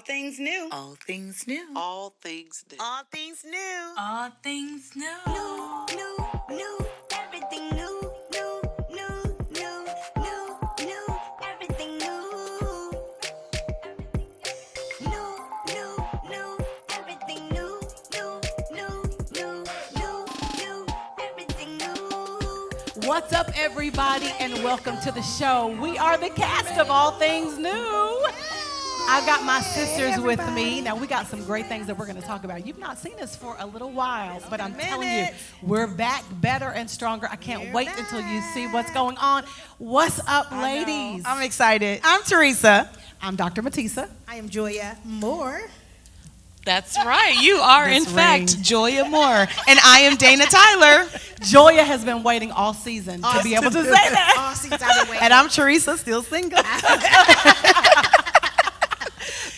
things new. All things new. All things new. All things new. All things new. New. Everything new. New. Everything new. New. Everything new. New. Everything new. What's up, everybody, and welcome to the show. We are the cast of All Things New. I got my sisters with me. Now, we got some great things that we're going to talk about. You've not seen us for a little while, but I'm telling you, we're back better and stronger. I can't wait until you see what's going on. What's up, ladies? I'm excited. I'm Teresa. I'm Dr. Matisa. I am Joya Moore. That's right. You are, in fact, Joya Moore. And I am Dana Tyler. Joya has been waiting all season to be able to say that. All seasons I've been waiting. And I'm Teresa, still single.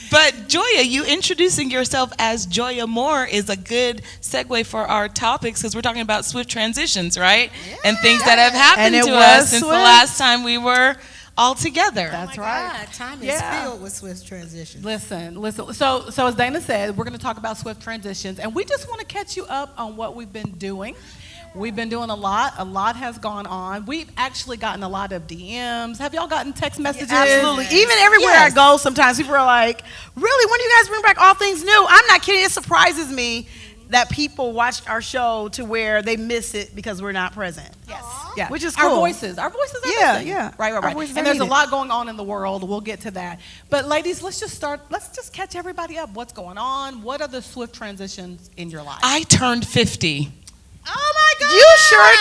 But Joya, you introducing yourself as Joya Moore is a good segue for our topics because we're talking about swift transitions, right? Yeah. And things that have happened to us since the last time we were all together. That's right. God, time is filled with swift transitions. Listen. So as Dana said, we're going to talk about swift transitions, and we just want to catch you up on what we've been doing. We've been doing a lot. A lot has gone on. We've actually gotten a lot of DMs. Have y'all gotten text messages? Absolutely. Even everywhere I go, sometimes people are like, really, when do you guys bring back All Things New? I'm not kidding. It surprises me that people watched our show to where they miss it because we're not present. Yes. Yeah. Which is cool. Our voices are missing. Yeah. Right. And there's a lot going on in the world. We'll get to that. But ladies, let's just catch everybody up. What's going on? What are the swift transitions in your life? I turned 50. Oh my God! You sure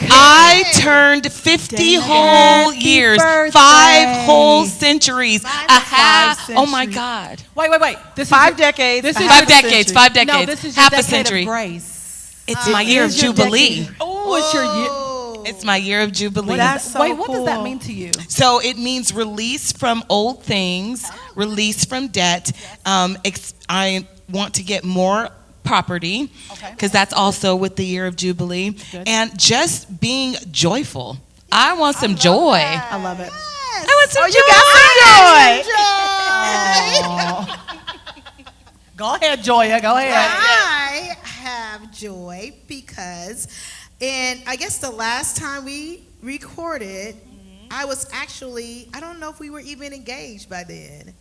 did. I turned 50 whole years, birthday. 5 whole centuries, a half. centuries. Oh my God! Wait. This 5 decades. This is a 5 half a decades. century. 5 decades. No, this is your half a decade century. of grace. It's my year of Jubilee. Oh, it's your year. It's my year of Jubilee. That's so What does that cool. mean to you? So it means release from old things, release from debt. I want to get more property because that's also with the year of Jubilee. Good. And just being joyful. I want some joy. I love it. I want some You got some joy. Go ahead, Joya. Go ahead. I have joy because, and I guess the last time we recorded, I was actually, I don't know if we were even engaged by then.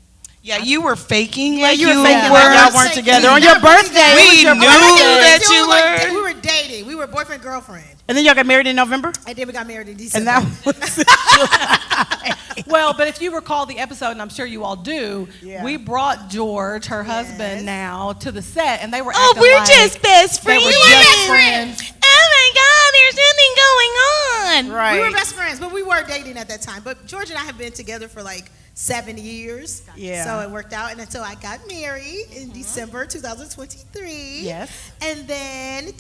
Yeah, you were faking Yeah, like you you were faking were. like y'all weren't together. On your birthday, We it was your knew birthday. that you were. We were dating. We were boyfriend, girlfriend. And then y'all got married in November? And then we got married in And December. that was Well, but if you recall the episode, and I'm sure you all do, Yeah. we brought George, her husband now, to the set, and they were Oh, acting we're like just best they friends. were just friends. Oh my God, there's nothing going on. right. We were best friends, but we were dating at that time. But George and I have been together for like 7 years. Yeah. So it worked out. And until I got married in December 2023. Yes. And then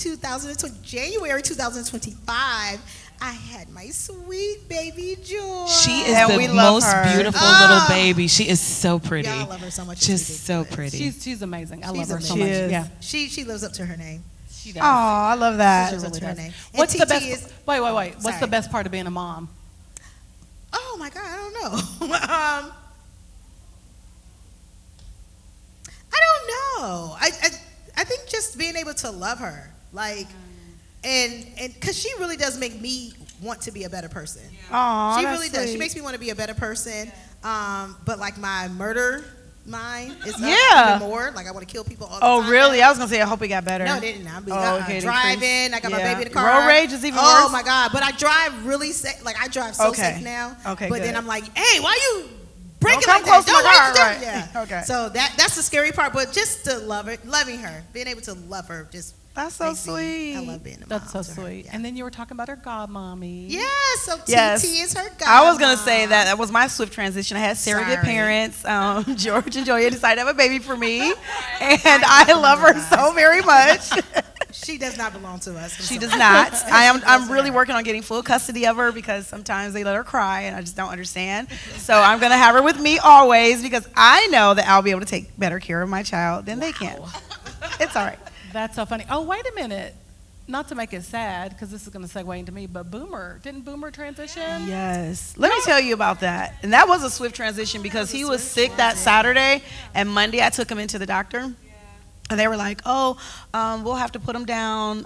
January 2025, I had my sweet baby George. She is And the we love most her. beautiful little baby. She is so pretty. Y'all love her so much. Just It's so ridiculous. pretty. She's amazing. I love She's her so amazing. much. She is. Yeah, She lives up to her name. she Oh, does. I love that. She lives up really to her does. name. What's And the TT best? is- Wait. What's Sorry. the best part of being a mom? Oh my God, I don't know. I don't know. I think just being able to love her, like, and because she really does make me want to be a better person. Aw, She that's really does. She sweet. makes me want to be a better person. But like my murder mind is up Yeah. even more. Like I want to kill people all the time. Oh, really? now. I was going to say, I hope it got better. No, it didn't. I'm okay, it driving. increased. I got my Yeah. baby in the car. Road rage is even Oh worse? my God! But I drive really safe. Like I drive so Okay. safe now. Okay, But good. then I'm like, hey, why you breaking Don't like come close that? to my car, race right. Yeah. Okay. So that's the scary part. But just to loving her, being able to love her, just That's so makes me- sweet. I love being a mom. That's so to her. sweet. Yeah. And then you were talking about her godmommy. Yeah, so Yes. TT is her god. I was going to say that was my swift transition. I had surrogate Sorry. parents. George and Joya decided to have a baby for me. And I love her so very much. She does not belong to us. She does not. I'm really working on getting full custody of her because sometimes they let her cry and I just don't understand. So I'm going to have her with me always because I know that I'll be able to take better care of my child than they can. It's all right. That's so funny. Oh, wait a minute. not to make it sad, because this is going to segue into me, but didn't Boomer transition? Yes. Let me tell you about that. And that was a swift transition because he was sick that Saturday, and Monday I took him into the doctor. And they were like, "Oh, we'll have to put him down.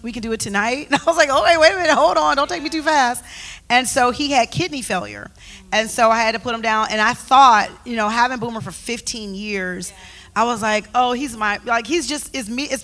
We can do it tonight." And I was like, "Okay, wait a minute, hold on, don't take me too fast." And so he had kidney failure, and so I had to put him down. And I thought, having Boomer for 15 years, I was like, "Oh, it's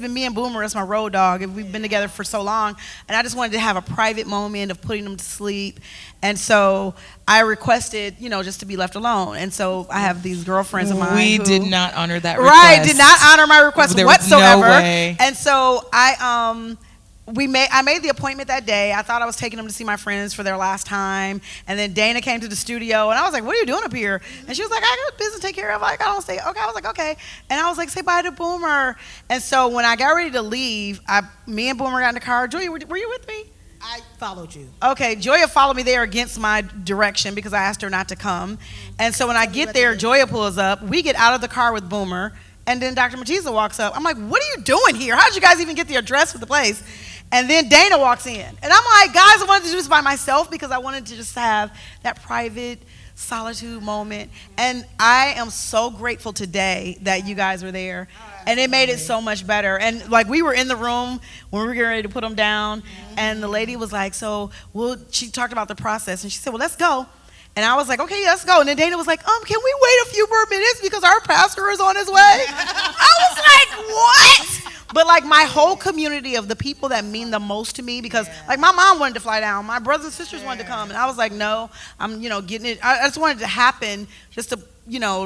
been me and Boomer as my road dog, and we've been together for so long." And I just wanted to have a private moment of putting him to sleep. And so I requested, just to be left alone. And so I have these girlfriends of mine. We who did not honor that request. Right, did not honor my request There was whatsoever. no way. And so I made the appointment that day. I thought I was taking them to see my friends for their last time. And then Dana came to the studio, and I was like, "What are you doing up here?" And she was like, "I got business to take care of." I don't stay. Okay, I was like, "Okay." And I was like, "Say bye to Boomer." And so when I got ready to leave, me and Boomer got in the car. Joya, were you with me? I followed you. Okay, Joya followed me there against my direction because I asked her not to come. And so when I get there, Joya pulls up. We get out of the car with Boomer, and then Dr. Matisa walks up. I'm like, "What are you doing here? How did you guys even get the address for the place?" And then Dana walks in. And I'm like, "Guys, I wanted to do this by myself because I wanted to just have that private solitude moment." And I am so grateful today that you guys were there. And it made it so much better. And we were in the room when we were getting ready to put them down. And the lady was like, she talked about the process. And she said, "Well, let's go." And I was like, "Okay, let's go." And then Dana was like, "Can we wait a few more minutes because our pastor is on his way?" I was like, "What?" But my whole community of the people that mean the most to me, because my mom wanted to fly down, my brothers and sisters wanted to come, and I was like, "No, I'm getting it." I just wanted it to happen just to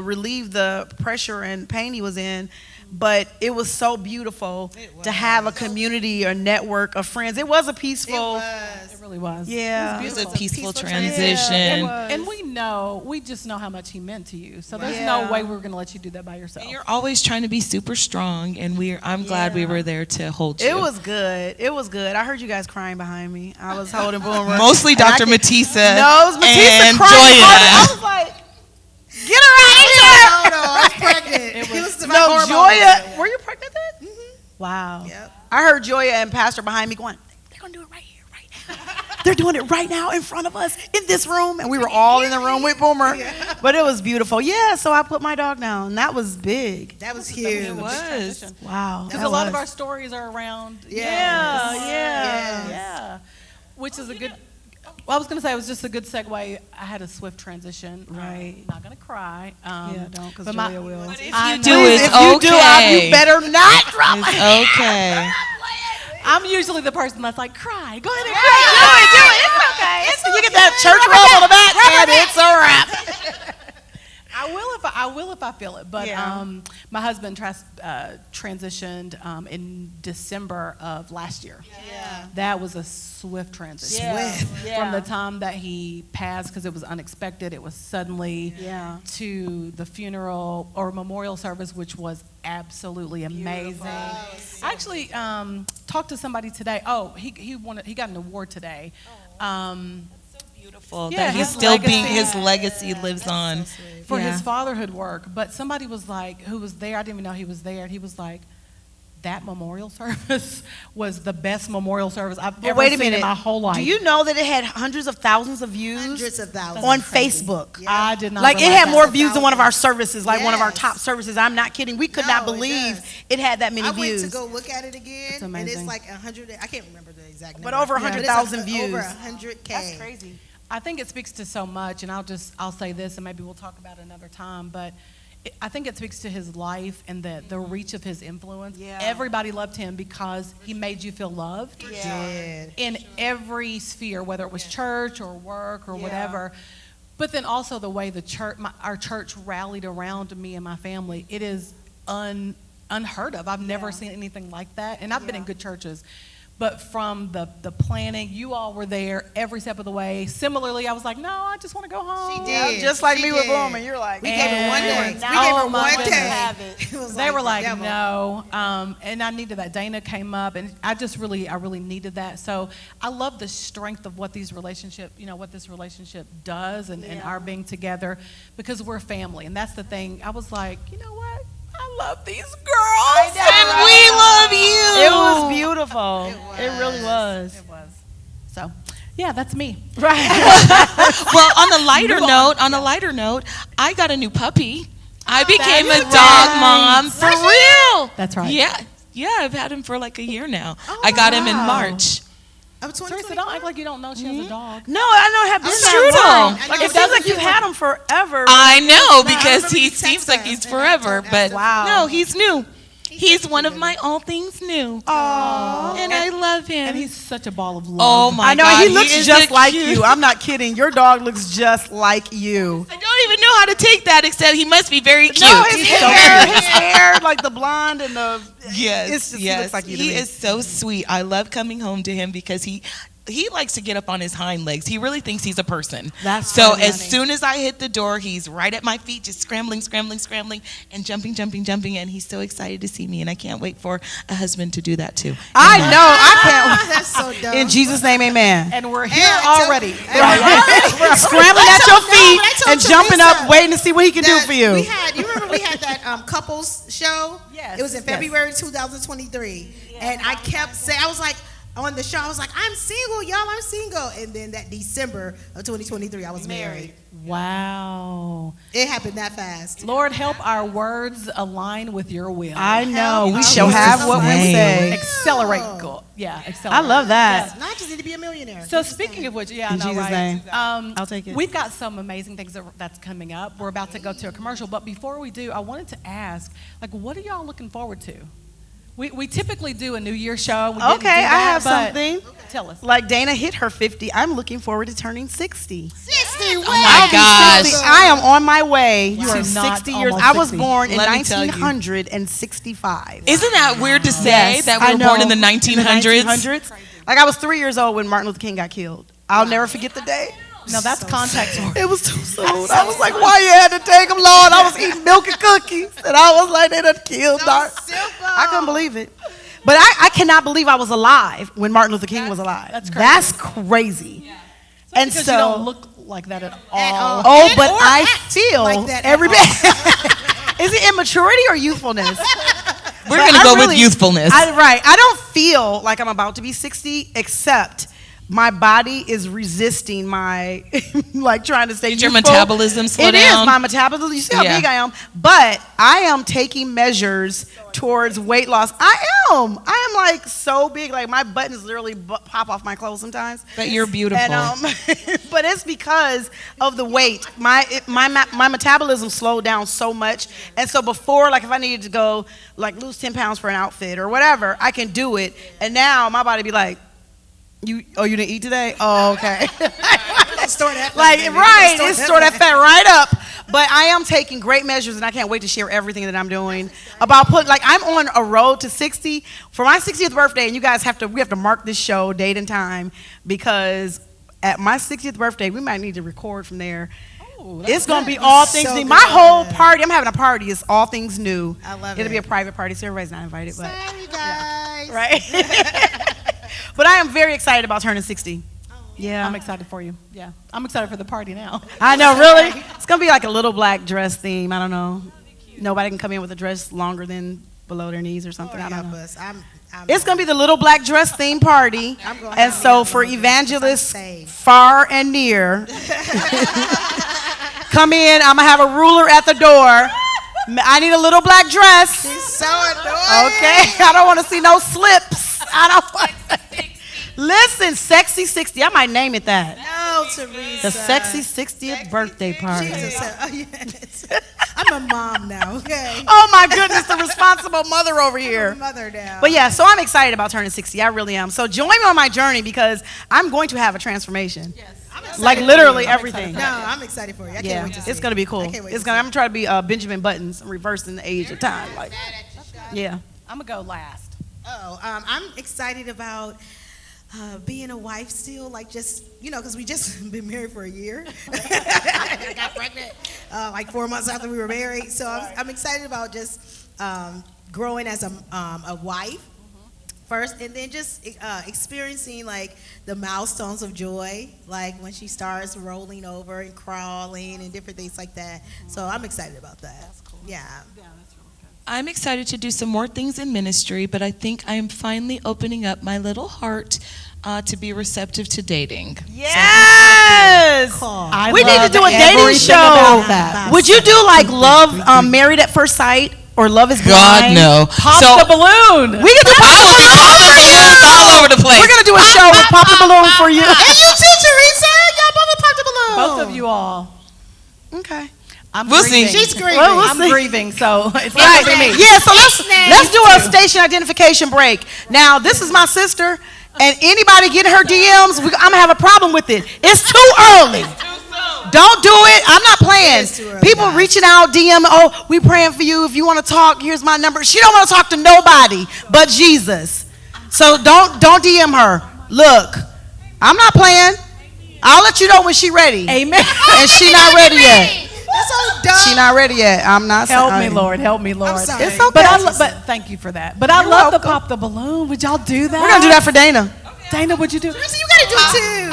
relieve the pressure and pain he was in. But it was so beautiful to have a community or network of friends. It was a peaceful. It really was. Yeah. It was a peaceful transition. And we just know how much he meant to you. So there's no way we're going to let you do that by yourself. And you're always trying to be super strong, and I'm glad we were there to hold you. It was good. It was good. I heard you guys crying behind me. I was holding Boomer. Mostly Dr. Matisa. No, it was Matisa and crying. Joya. I was like, "Get her out of here!" No, I was pregnant. No, Joya. Were you pregnant then? Mm-hmm. Wow. Yep. I heard Joya and Pastor behind me going, "They're going to do it right here, right now. They're doing it right now in front of us in this room." And we were all in the room with Boomer. But it was beautiful. Yeah, so I put my dog down. And that was big. That was huge. It was. Wow. Because a lot of our stories are around. Yeah. Which is a good. Well, I was going to say it was just a good segue. I had a swift transition. Right. I'm not going to cry. Don't, because but Joya will. But if I you know. do, it's If you do, okay. you better not drop It's it. okay. I'm usually the person that's like, cry. Go ahead and Do cry. it. It's okay. You get that church roll on the back, and it's a wrap. I will if I feel it. But Yeah. my husband transitioned in December of last year. Yeah. That was a swift transition. From the time that he passed, because it was unexpected, it was suddenly, to the funeral or memorial service, which was absolutely amazing. I actually talked to somebody today. Oh, he got an award today. Beautiful Yeah, that he's his still legacy. his legacy lives on. For his fatherhood work. But somebody was like, who was there, I didn't even know he was there, and he was like, that memorial service was the best memorial service I've ever seen in my whole life. Do you know that it had hundreds of thousands of views? Hundreds of thousands. On Facebook. Yeah. I did not Like, it realize had that. more views than one of our services, like one of our Yes. top services. I'm not kidding. We could No, not it believe does. it had that many I views. went to go look at it again, It's and it's amazing. like 100. I can't remember the exact number. But over it's 100,000 views. Over 100K. That's crazy. I think it speaks to so much, and I'll say this, and maybe we'll talk about it another time, but I think it speaks to his life and the reach of his influence. Yeah. Everybody loved him because he made you feel loved in every sphere, whether it was church or work or whatever. But then also the way our church rallied around me and my family, it is unheard of. I've never seen anything like that, and I've been in good churches. But from the planning, you all were there every step of the way. Similarly, I was like, no, I just want to go home. She did. Just like She me with did. Bowman. You're like, We gave her one day. And- We gave her Oh, my one goodness. day. It was They were like, the devil. no, and I needed that. Dana came up, and I really needed that. So I love the strength of what this relationship does, and our being together, because we're family, and that's the thing. I was like, you know what? I love these girls. And we love you. It was beautiful. It really was. It was. So, yeah, that's me. Right. Well, on a lighter note, I got a new puppy. I became a dog mom for real. That's right. Yeah, I've had him for like a year now. I got him in March. I'm Teresa, don't act like you don't know she has a dog. No, I know. Have been It's that true, long. though. Like it sounds like you've had him forever. I know, because remember he you seems texted like us he's and I forever, told- but Wow. no, he's new. He's one of my all things new. Aww. And I love him. And he's such a ball of love. Oh my I know God, he looks is just a like cute- you. I'm not kidding. Your dog looks just like you. I don't even know how to take that, except he must be very cute. No, his hair, like the blonde and the. Yes, It's just, yes. He looks like you to He me. is so sweet. I love coming home to him because he likes to get up on his hind legs. He really thinks he's a person. That's so funny. as soon as I hit the door, he's right at my feet, just scrambling, and jumping, and he's so excited to see me, and I can't wait for a husband to do that too. I know. I That's so can't. dope. In Jesus' name, amen. And we're here And I told- already. Scrambling at your feet I told and jumping Teresa up, waiting to see what he can do that for you. You remember we had that couples show? Yes, It was in yes. February 2023. And I kept saying, I was like, on the show, I was like, I'm single, y'all, I'm single. And then that December of 2023, I was married. Wow. It happened that fast. Lord, help our words align with your will. I know. We Help shall us have what we name. say. Accelerate. Go. Yeah, I accelerate. love that. I just need to be a millionaire. So speaking of which, yeah, I In know, Jesus' right? name. I'll take it. We've got some amazing things that's coming up. We're about to go to a commercial, but before we do, I wanted to ask, like, what are y'all looking forward to? We typically do a New Year show. We didn't Okay, do I that, have but something. Tell us. Like Dana hit her 50. I'm looking forward to turning 60. 60, Oh my gosh. 60. I am on my way You to are not 60 years. almost I was 60. born in Let me tell you. 1965. Isn't that weird to say Yes, that I we were born know. in the 1900s? 1900s. Like I was 3 years old when Martin Luther King got killed. I'll never forget the day. No, that's contact sport. It was too soon. I was like, why you had to take him, Lord? I was eating milk and cookies. And I was like, they done killed Dart. I couldn't believe it. But I cannot believe I was alive when Martin Luther King was alive. That's crazy. That's crazy. And Because so, you don't look like that at all. oh, but I feel like that every at day. Is it immaturity or youthfulness? We're But going to I go really- with youthfulness. Right. I don't feel like I'm about to be 60, except my body is resisting my, like trying to stay Did your youthful. metabolism slow It down? is my metabolism. You see how Yeah. big I am? But I am taking measures towards weight loss. I am like so big. Like my buttons literally pop off my clothes sometimes. But you're beautiful. And, but it's because of the weight. My metabolism slowed down so much. And so before, like if I needed to go like lose 10 pounds for an outfit or whatever, I can do it. And now my body be like, you didn't eat today? Oh, okay. Store that fat, Like, baby. right, Store it's that store that fat. fat right up. But I am taking great measures, and I can't wait to share everything that I'm doing about I'm on a road to 60 for my 60th birthday, and you guys we have to mark this show, date and time, because at my 60th birthday, we might need to record from there. It's going to be all things so new. My good. whole party, I'm having a party, it's all things new. I love It'll be it. a private party, so everybody's not invited, but Sorry, guys. right. But I am very excited about turning 60. Yeah. I'm excited for you. Yeah. I'm excited for the party now. I know, really. It's gonna be like a little black dress theme. I don't know. Nobody can come in with a dress longer than below their knees or something. I don't know. It's gonna be the little black dress theme party. I'm gonna And have so me for on evangelists I'm saved. far and near, come in. I'm gonna have a ruler at the door. I need a little black dress. She's so annoying. Okay, I don't want to see no slips. I don't want. Listen, sexy 60. I might name it that. No, Teresa. The sexy 60th birthday party. Jesus. Oh, yes. I'm a mom now, okay? Oh my goodness, the responsible mother over I'm a here. mother now. But yeah, so I'm excited about turning 60. I really am. So join me on my journey because I'm going to have a transformation. Yes. Like literally everything. No, I'm excited for you. I Yeah, can't wait to see it's gonna be cool. I can't wait It's to gonna. see I'm trying to be Benjamin Buttons, reversing the age of time. Like, yeah. I'm going to go last. I'm excited about being a wife still, like just, because we just been married for a year. I got pregnant like 4 months after we were married. So I'm excited about just growing as a wife first, and then just experiencing like the milestones of joy, like when she starts rolling over and crawling and different things like that. So I'm excited about that. That's cool. Yeah. I'm excited to do some more things in ministry, but I think I am finally opening up my little heart to be receptive to dating. Yes. We need to do a dating show. Would you do like Love Married at First Sight or Love is Blind? God, no. Pop the balloon. We can do Pop the Balloon. All over the place. We're going to do a show with Pop the Balloon for you. And you too, Teresa. Y'all both will pop the balloon. Both of you all. Okay. We'll see. She's grieving. I'm grieving, so it's not Right. gonna be me. Yeah, so let's do a station identification break. Now, this is my sister, and anybody get her DMs, I'm going to have a problem with it. It's too early. Don't do it. I'm not playing. People reaching out, DM, oh, we praying for you. If you want to talk, here's my number. She don't want to talk to nobody but Jesus. So don't DM her. Look, I'm not playing. I'll let you know when she ready. Amen. And she not ready yet. That's so dumb. She not ready yet. I'm not. Help me, Lord. Help me, Lord. I'm sorry. It's okay. But thank you for that. But I You're love welcome. the Pop the Balloon. Would y'all do that? We're gonna do that for Dana. Dana, would you do? Teresa, you gotta do it too.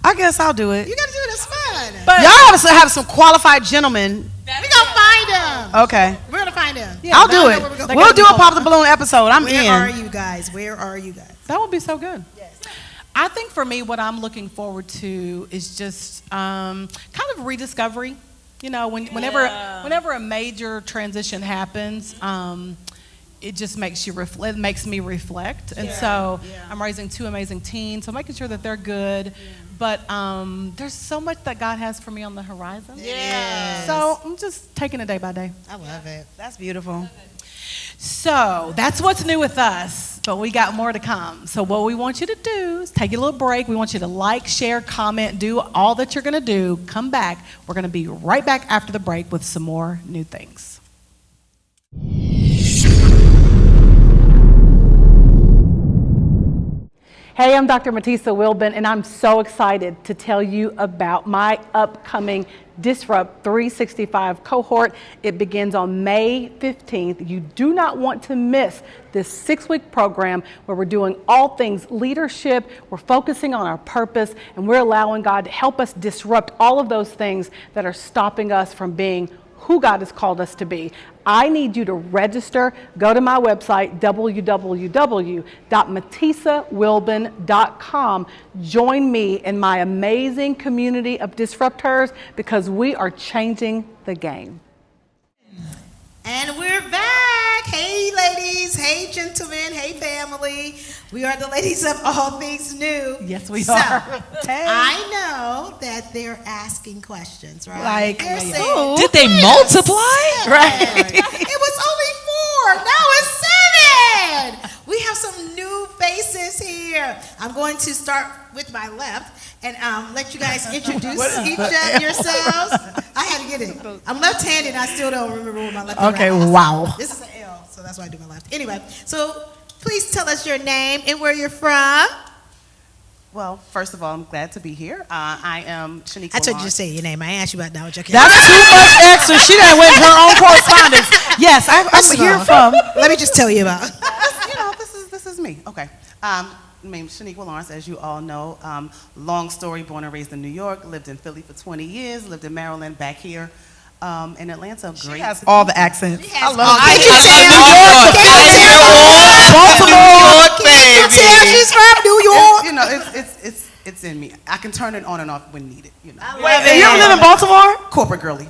I guess I'll do it. You gotta do it. It's fun. But Y'all have some qualified gentlemen. we gonna find him. Okay, We're gonna find him. Yeah, I'll I do know it. where we're going. We'll do a Pop the Balloon episode. I'm Where are in. you guys? Where are you guys? that would be so good. I think for me, what I'm looking forward to is just kind of rediscovery. You know, whenever a major transition happens, it just makes you reflect. It makes me reflect, and so I'm raising two amazing teens, so making sure that they're good. But there's so much that God has for me on the horizon. Yes. So I'm just taking it day by day. I love it. That's beautiful. So that's what's new with us, but we got more to come. So what we want you to do is take a little break. We want you to like, share, comment, do all that you're going to do. Come back. We're going to be right back after the break with some more new things. Hey, I'm Dr. Matisa Wilbin, and I'm so excited to tell you about my upcoming Disrupt 365 cohort. It begins on May 15th. You do not want to miss this 6-week program where we're doing all things leadership, we're focusing on our purpose, and we're allowing God to help us disrupt all of those things that are stopping us from being who God has called us to be. I need you to register. Go to my website, www.matisawilbin.com. Join me in my amazing community of disruptors because we are changing the game. And we're back. Hey, ladies. Hey, gentlemen. Hey, family. We are the ladies of All Things New. Yes, we So, are. Hey. I know that they're asking questions, right? Like, they're who? saying, Did they multiply? Right. It was only 4. Now it's 7. We have some new faces here. I'm going to start with my left and let you guys introduce each of yourselves. I had to get it. I'm left-handed. I still don't remember what my left and Okay, right is. wow. This is an L, so that's why I do my left. Anyway, so please tell us your name and where you're from. Well, first of all, I'm glad to be here. I am Shaniqua I told you to Lawrence. say your name. I ain't asked you about that. Your That's too much extra. She done went her own correspondence. Yes, I'm here from. Let me just tell you about. You know, this is me. Okay. My name is Shaniqua Lawrence, as you all know. Long story, born and raised in New York, lived in Philly for 20 years, lived in Maryland, back here in Atlanta. She Great. has all the accents. I love I it. Tell she's from New York. You know, it's in me. I can turn it on and off when needed. You know, Wait, you ever live in Baltimore? corporate girly.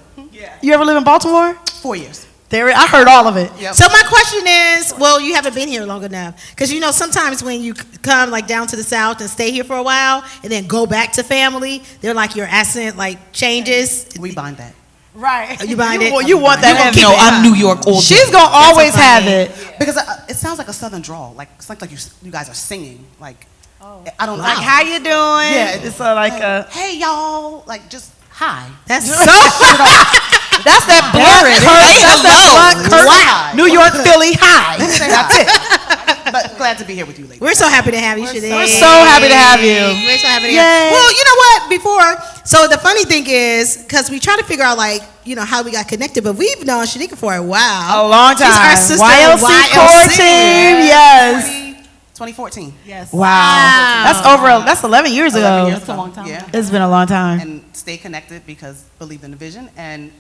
You ever live in Baltimore? 4 years. I heard all of it. Yep. So my question is, well, you haven't been here long enough, because you know sometimes when you come like down to the South and stay here for a while and then go back to family, they're like your accent like changes. We bind that. Right. You bind it? You want that? heavy. No, I'm New York all day. She's gonna always have it. Because it sounds like a southern drawl. Like it's like you guys are singing. Like I don't Like, how you doing? Yeah, It's like a. hey y'all, like just hi. That's so. That's that blunt curse. That's that blunt curse. Wow. New York, Philly, high. That's it. But glad to be here with you, ladies. We're so happy to have you, Shanique. We're so happy to have you. We're so happy to Yay. have you. Well, you know what? So the funny thing is, because we try to figure out like, you know, how we got connected, but we've known Shanika for a while. A long time. She's our sister YLC core team. Yes. 2014. Yes. Wow. That's 11 years 11 ago. years That's a long time. Yeah. It's been a long time. And stay connected because believe in the vision and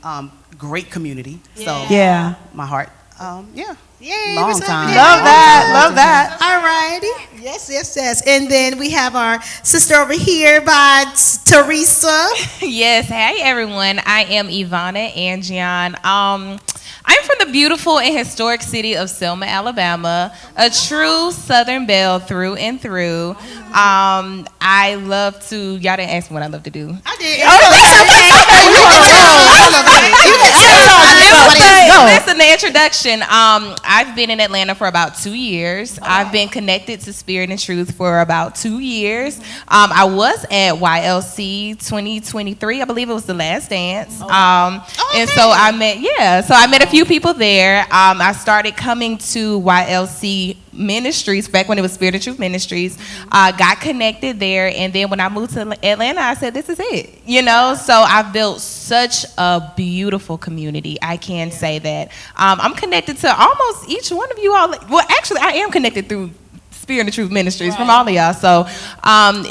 great community. So Yeah. my heart Yeah. Yay, Long we're so time. happy. Love that. All righty. Yes. And then we have our sister over here by Teresa. Yes, hey everyone. I am Ivana Angion. I'm from the beautiful and historic city of Selma, Alabama, a true Southern belle through and through. I love to, y'all didn't ask me what I love to do. I did. That's in the introduction. I've been in Atlanta for about 2 years. I've been connected to Spirit and Truth for about 2 years. I was at YLC 2023. I believe it was the last dance. And so I met a few people there. I started coming to YLC Ministries back when it was Spirit and Truth Ministries. Got connected there, and then when I moved to Atlanta, I said, this is it, so I've built such a beautiful community. I can say that. I'm connected to almost each one of you all. Well, actually, I am connected through Spirit and Truth Ministries from all of y'all. So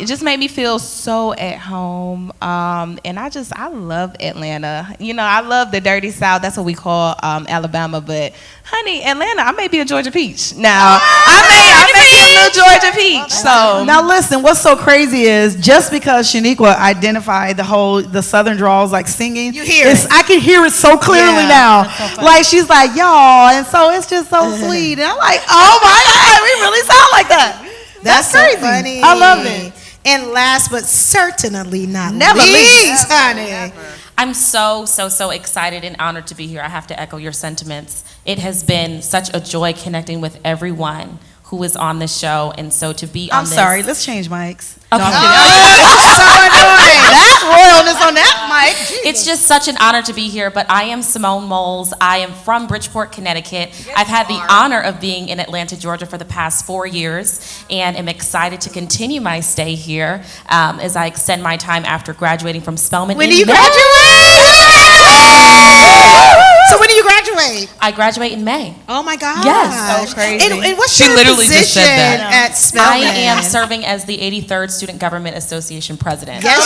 it just made me feel so at home. And I love Atlanta. I love the dirty South. That's what we call Alabama. But honey, Atlanta, I may be a Georgia peach. Now, I may be a little Georgia peach. So Now listen, what's so crazy is just because Shaniqua identified the Southern draws like singing, You hear it. I can hear it so clearly now. Like she's like, y'all, and so it's just so sweet. And I'm like, oh my God, we really sound like that. That's crazy. so funny. I love it. And last but certainly not Never least, honey. I'm so excited and honored to be here. I have to echo your sentiments. It has been such a joy connecting with everyone who is on this show, and so to be on I'm this. sorry, let's change mics. Okay. That's royalness on that mic. It's just such an honor to be here, but I am Simone Moles. I am from Bridgeport, Connecticut. I've had the honor of being in Atlanta, Georgia for the past 4 years, and am excited to continue my stay here as I extend my time after graduating from Spelman. When do you graduate? So when do you graduate? I graduate in May. Oh my God. Yes. So crazy. And what's She your literally position just said that. at Spelman? I am serving as the 83rd Student Government Association president. Yes,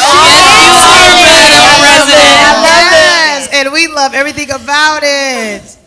yes. And we love everything about it.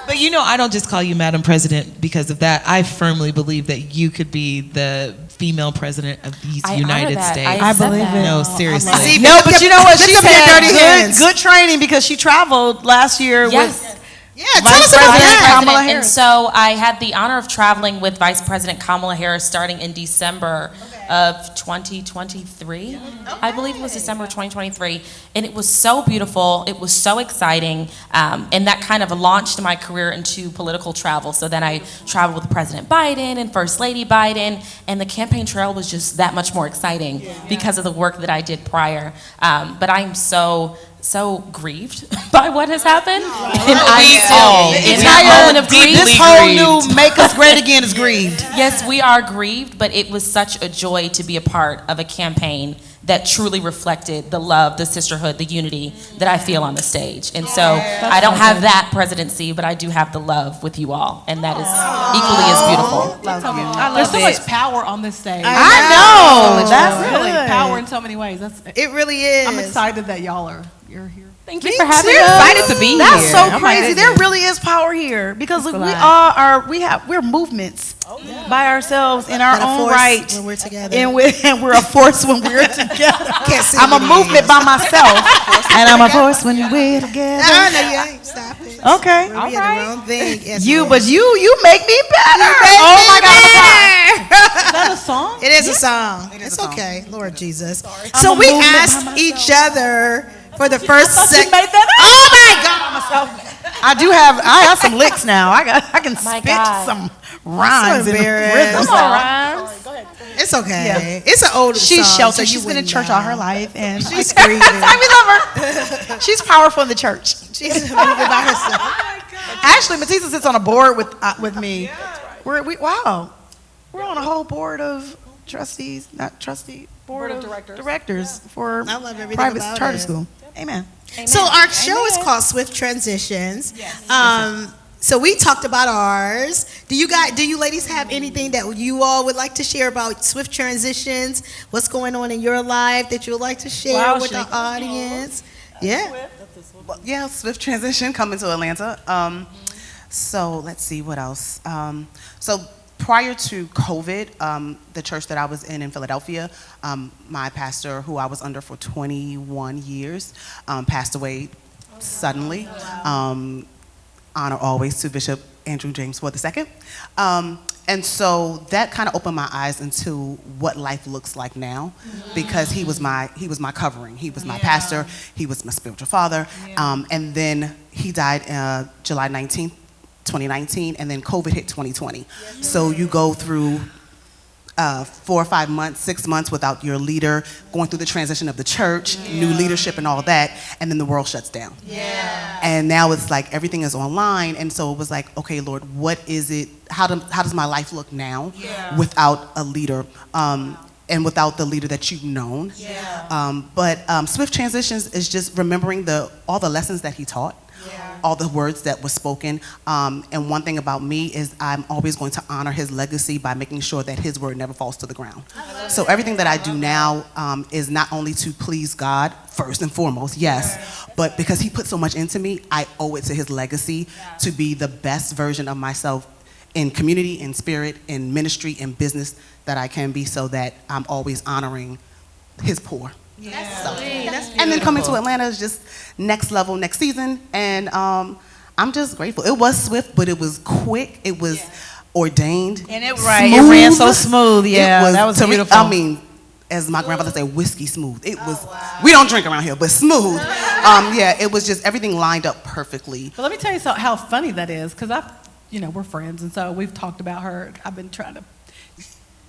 But I don't just call you Madam President because of that. I firmly believe that you could be the female president of these I honor United that. States. I believe it. No, seriously. See, No, but you know what? She's dirty had hands. good training because she traveled last year Yes. with Yeah, tell Vice us about President that. Kamala And Harris. so I had the honor of traveling with Vice President Kamala Harris starting in December of 2023. I believe it was December 2023. And it was so beautiful. It was so exciting. And that kind of launched my career into political travel. So then I traveled with President Biden and First Lady Biden. And the campaign trail was just that much more exciting because of the work that I did prior. But I'm so grieved by what has happened. And I'm still in that moment of grief. This whole new Make Us Great Again is grieved. Yes, we are grieved, but it was such a joy to be a part of a campaign that truly reflected the love, the sisterhood, the unity that I feel on the stage. And so I don't have that presidency, but I do have the love with you all, and that is equally as beautiful. There's so much power on this stage. I know. That's That's really good. power in so many ways. It really is. I'm excited that you're here. Thank you for having too. us. excited to be That's here. so Oh my crazy. There really is power here because we alive. all are. We're movements by ourselves in our And a own force right, when we're together. and we're a force when we're together. Can't see I'm a me. movement by myself, and I'm a force when we're together. No, you ain't. Stop it. Okay, We're being the wrong thing. Yes, you, Lord. but you make me better. make Oh me my God! Is that a song? It is a song. is It's a song. okay, Lord Jesus. I'm So a we movement by asked myself. each other for the first You made that up? Oh my God! I have some licks now. I can My spit God. some rhymes and embarrassed. rhythms. Come on, Rhymes. It's okay. It's an older She's song. sheltered. so you She's been in wouldn't church all know. her life, and She's screaming. we love her. She's powerful in the church. She's moving by herself. Actually, Matisa sits on a board with me. Wow, we're on a whole board of trustees, board of directors for I love everything private about charter it. school. Amen. So our show is called Swift Transitions. So we talked about ours. Do you ladies have anything that you all would like to share about Swift Transitions? What's going on in your life that you would like to share with the audience? Yeah. Yeah, Swift transition coming to Atlanta. So let's see what else. So prior to COVID, the church that I was in Philadelphia, my pastor, who I was under for 21 years, passed away suddenly. Honor always to Bishop Andrew James Ford II. And so that kind of opened my eyes into what life looks like now, because he was my covering. He was my pastor. He was my spiritual father. And then he died July 19th, 2019, and then COVID hit 2020. So you go through 4 or 5 months, 6 months without your leader, going through the transition of the church, new leadership and all that, and then the world shuts down. And now it's like everything is online, and so it was like, okay, Lord, what is it? How does my life look now without a leader, and without the leader that you've known? But Swift Transitions is just remembering all the lessons that he taught. All the words that were spoken. And one thing about me is I'm always going to honor his legacy by making sure that his word never falls to the ground. So everything that I do now is not only to please God first and foremost, yes, but because he put so much into me, I owe it to his legacy to be the best version of myself in community, in spirit, in ministry, in business that I can be, so that I'm always honoring his poor. And then coming to Atlanta is just next level, next season, and I'm just grateful. It was swift, but it was quick. It was ordained, and it ran so smooth. Yeah, that was beautiful. I mean, as my grandfather said, whiskey smooth. It was. We don't drink around here, but smooth. It was just everything lined up perfectly. But let me tell you how funny that is, because we're friends, and so we've talked about her. I've been trying to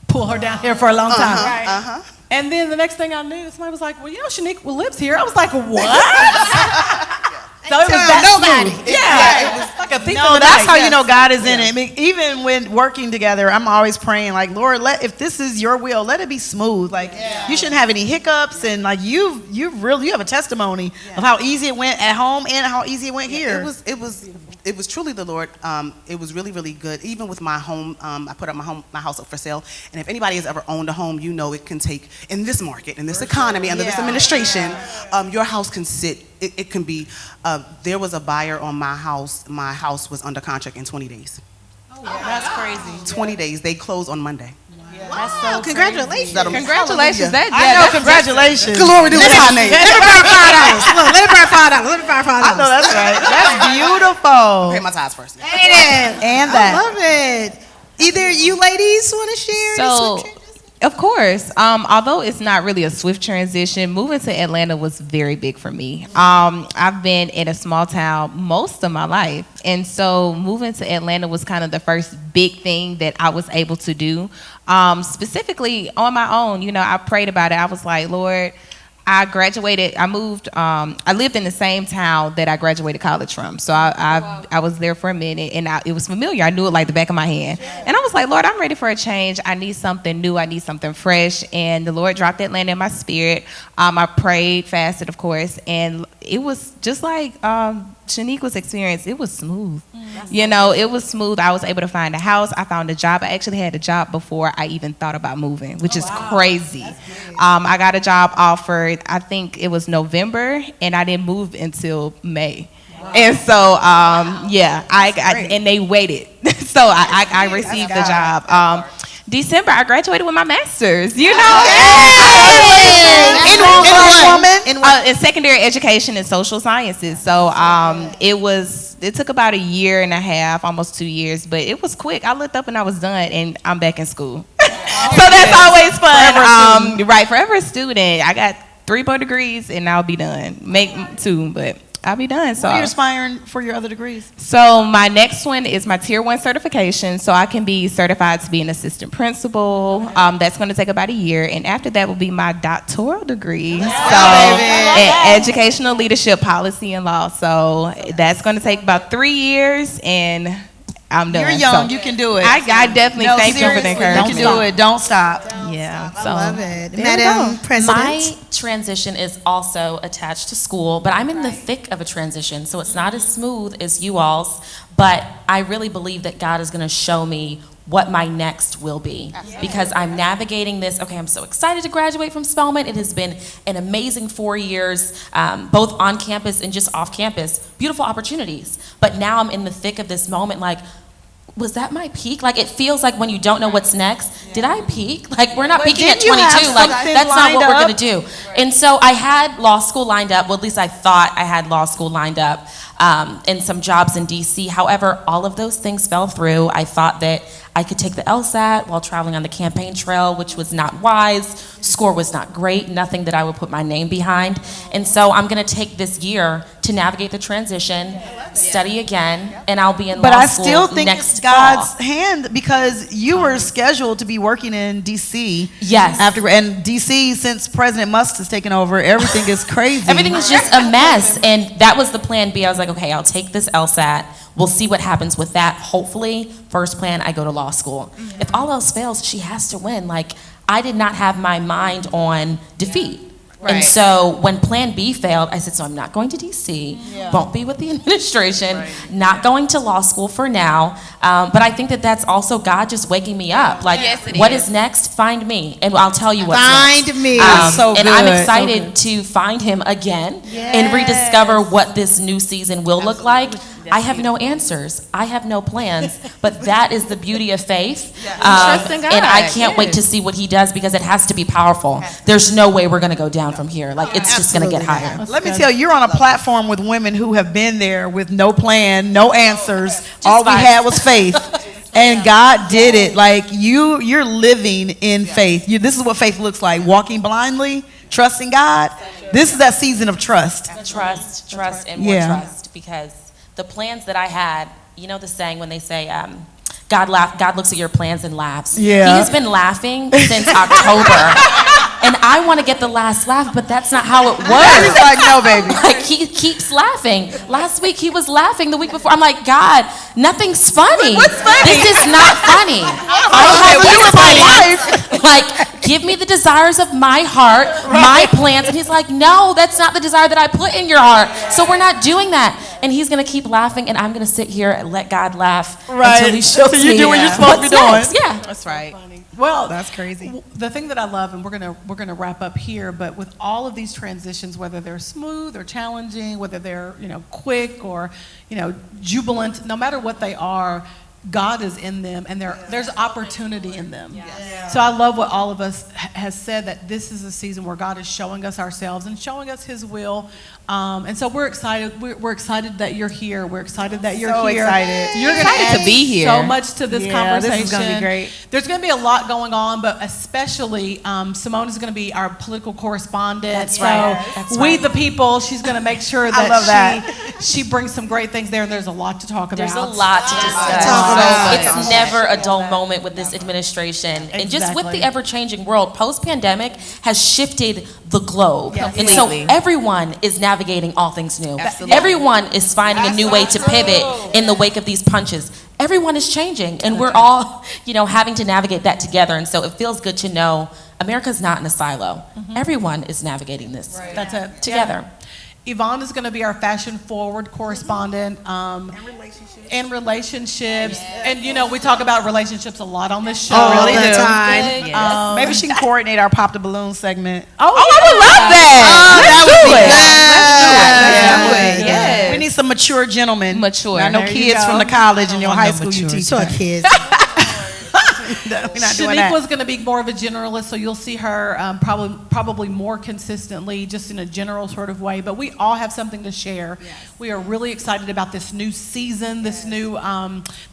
pull her down here for a long time. And then the next thing I knew, somebody was like, well, Shanique lives here. I was like, what? So it was that nobody. It was like a thief in the night. That's how you know God is in it. I mean, even when working together, I'm always praying, like, Lord, if this is your will, let it be smooth. Like, you shouldn't have any hiccups, and like you have a testimony of how easy it went at home and how easy it went here. It was truly the Lord. It was really, really good. Even with my home, I put up my house up for sale. And if anybody has ever owned a home, you know it can take, in this market, in this economy, under this administration, your house can sit. It can be. There was a buyer on my house. My house was under contract in 20 days. That's crazy. 20 days. They closed on Monday. That's so congratulations. Congratulations. Congratulations. Glory to His high name. Let me borrow $5. Look, let me borrow $5. Let me borrow $5. I know that's right. That's beautiful. Pay my tithes first. And that. I love it. Either you ladies want to share? So, of course, although it's not really a swift transition, moving to Atlanta was very big for me. I've been in a small town most of my life, and so moving to Atlanta was kind of the first big thing that I was able to do. Specifically on my own, I prayed about it. I was like, Lord, I graduated, I moved, I lived in the same town that I graduated college from. So I was there for a minute, and it was familiar. I knew it like the back of my hand. And I was like, Lord, I'm ready for a change. I need something new. I need something fresh. And the Lord dropped Atlanta in my spirit. I prayed, fasted, of course, and it was just like Shanique was experienced. It was smooth. It was smooth. I was able to find a house. I found a job. I actually had a job before I even thought about moving, which is crazy. I got a job offered, I think it was November, and I didn't move until May. And so, and they waited. So I received the job. December, I graduated with my master's, In secondary education and social sciences. So it took about a year and a half, almost 2 years, but it was quick. I looked up and I was done, and I'm back in school. So that's always fun. Forever a student. I got 3 more degrees, and I'll be done. Make 2, but I'll be done. So what are you aspiring for your other degrees? So my next one is my Tier 1 certification, so I can be certified to be an assistant principal. That's going to take about a year, and after that will be my doctoral degree. Educational leadership, policy, and law. So that's going to take about 3 years, and I'm done. You're young. You can do it. I definitely thank you for the encouragement. You can do it. Don't stop. Yeah. I love it. Madam President. My transition is also attached to school, but I'm in the thick of a transition, so it's not as smooth as you all's, but I really believe that God is going to show me what my next will be. Because I'm navigating this, okay, I'm so excited to graduate from Spelman. It has been an amazing 4 years, both on campus and just off campus. Beautiful opportunities. But now I'm in the thick of this moment, like, was that my peak? Like, it feels like when you don't know what's next, did I peak? Like, we're not peaking at 22. Like, that's not what we're going to do. And so I had law school lined up. Well, at least I thought I had law school lined up, and some jobs in DC. However, all of those things fell through. I thought that I could take the LSAT while traveling on the campaign trail, which was not wise. Score was not great, nothing that I would put my name behind. And so I'm going to take this year to navigate the transition, study again, and I'll be in law school next fall. But I still think it's God's hand, because you were scheduled to be working in D.C. Yes. And D.C., since President Musk has taken over, everything is crazy. Everything is just a mess. And that was the plan B. I was like, okay, I'll take this LSAT. We'll see what happens with that. Hopefully, first plan, I go to law school. If all else fails, she has to win. Like, I did not have my mind on defeat. Right. And so when plan B failed, I said, so I'm not going to DC, won't be with the administration, not going to law school for now. But I think that that's also God just waking me up. Like, what is next? Find me, and I'll tell you what's next. Find me. And I'm excited to find him again and rediscover what this new season will look like. I have no answers. I have no plans. But that is the beauty of faith. And I can't wait to see what he does, because it has to be powerful. There's no way we're going to go down from here. Like, it's just going to get higher. Let me tell you, you're on a platform with women who have been there with no plan, no answers. All we had was faith. And God did it. Like, you're living in faith. This is what faith looks like. Walking blindly, trusting God. This is that season of trust. Trust, and more trust. Because the plans that I had, you know the saying when they say, God looks at your plans and laughs. Yeah. He has been laughing since October. And I want to get the last laugh, but that's not how it works. He's like, no, baby. Like, he keeps laughing. Last week he was laughing. The week before, I'm like, God, nothing's funny. What's funny? This is not funny. Like, give me the desires of my heart, my plans. And he's like, no, that's not the desire that I put in your heart. So we're not doing that. And he's going to keep laughing, and I'm going to sit here and let God laugh until he shows me. So you do what you're supposed to be doing. Yeah. That's right. Well, that's crazy. The thing that I love, and we're gonna wrap up here, but with all of these transitions, whether they're smooth or challenging, whether they're quick or jubilant, no matter what they are, God is in them, and there's opportunity in them. Yes. So I love what all of us has said, that this is a season where God is showing us ourselves and showing us His will. And so we're excited. We're excited that you're here. We're excited that you're here. Excited. You're going to add to be here. so much to this conversation. This is going to be great. There's going to be a lot going on, but especially Simone is going to be our political correspondent. That's right. So we the people, she's going to make sure that she brings some great things there, and there's a lot to talk about. There's a lot to discuss. It's never a dull moment with this administration. And just with the ever-changing world, post-pandemic has shifted the globe. And so everyone is navigating all things new. Absolutely. Everyone is finding a new way to pivot in the wake of these punches. Everyone is changing, and we're all, having to navigate that together. And so it feels good to know America's not in a silo. Everyone is navigating this together. Yvonne is going to be our fashion-forward correspondent. And relationships. And, we talk about relationships a lot on this show. All the time. Yes. Maybe she can coordinate our Pop the Balloon segment. I would love that. Let's do it. Yes. We need some mature gentlemen. Mature. I know kids from the college and your high school you teach. So kids. Shanique was going to be more of a generalist, so you'll see her probably more consistently, just in a general sort of way. But we all have something to share. Yes. We are really excited about this new season, this new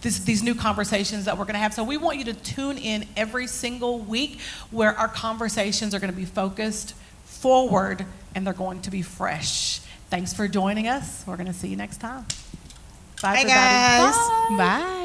these new conversations that we're going to have. So we want you to tune in every single week, where our conversations are going to be focused forward, and they're going to be fresh. Thanks for joining us. We're going to see you next time. Bye, everybody. Guys. Bye.